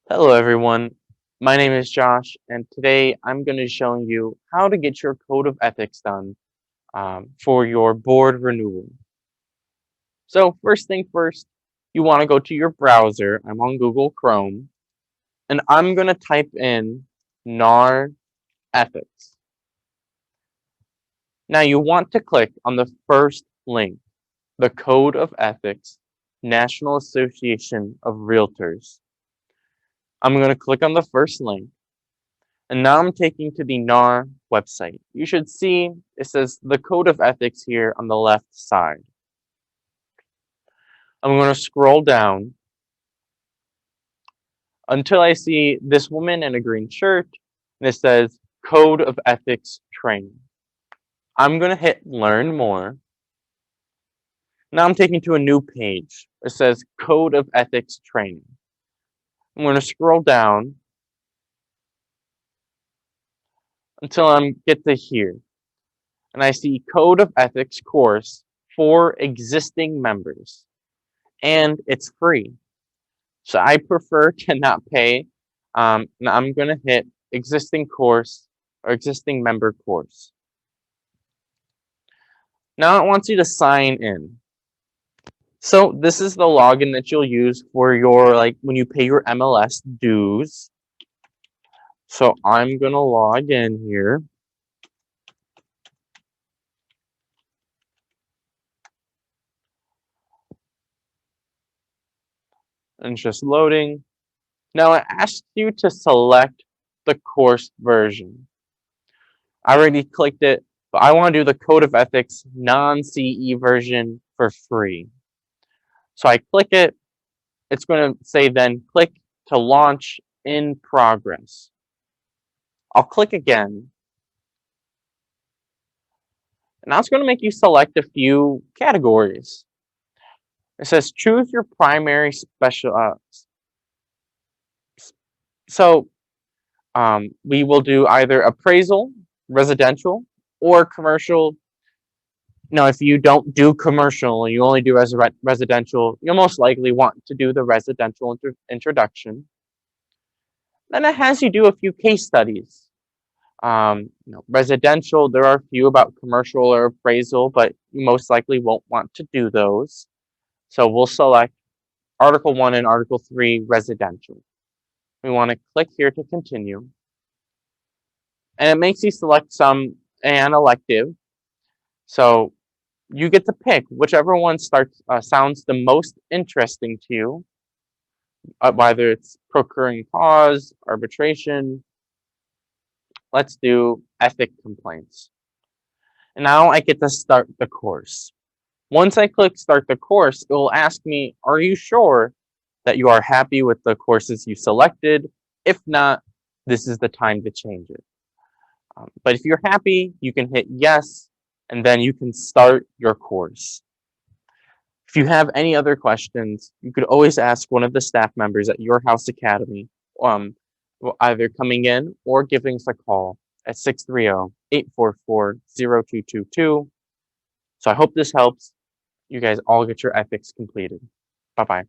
Hello everyone, my name is Josh and today I'm going to be showing you how to get your code of ethics done for your board renewal. So first thing first, you want to go to your browser. I'm on Google Chrome and I'm going to type in NAR Ethics. Now you want to click on the first link, the Code of Ethics, National Association of Realtors. I'm going to click on the first link. And now I'm taking to the NAR website. You should see it says the Code of Ethics here on the left side. I'm going to scroll down until I see this woman in a green shirt and it says Code of Ethics Training. I'm going to hit Learn More. Now I'm taken to a new page. It says Code of Ethics Training. I'm going to scroll down until I get to here. And I see Code of Ethics course for existing members. And it's free. So I prefer to not pay. And I'm going to hit existing course or existing member course. Now it wants you to sign in. So this is the login that you'll use for your, when you pay your MLS dues. So I'm going to log in here. And it's just loading. Now it asks you to select the course version. I already clicked it, but I want to do the Code of Ethics non-CE version for free. So I click it. It's going to say then click to launch in progress. I'll click again. And now it's going to make you select a few categories. It says choose your primary special. We will do either appraisal, residential, or commercial. Now, if you don't do commercial, you only do residential, you'll most likely want to do the residential introduction. Then it has you do a few case studies. Residential, there are a few about commercial or appraisal, but you most likely won't want to do those. So we'll select Article 1 and Article 3 residential. We want to click here to continue. And it makes you select an elective. So you get to pick whichever one sounds the most interesting to you, whether it's procuring cause, arbitration. Let's do ethic complaints. And now I get to start the course. Once I click start the course, it will ask me, are you sure that you are happy with the courses you selected? If not, this is the time to change it. But if you're happy, you can hit yes, and then you can start your course. If you have any other questions, you could always ask one of the staff members at your house academy, either coming in or giving us a call at 630-844-0222. So I hope this helps. You guys all get your ethics completed. Bye-bye.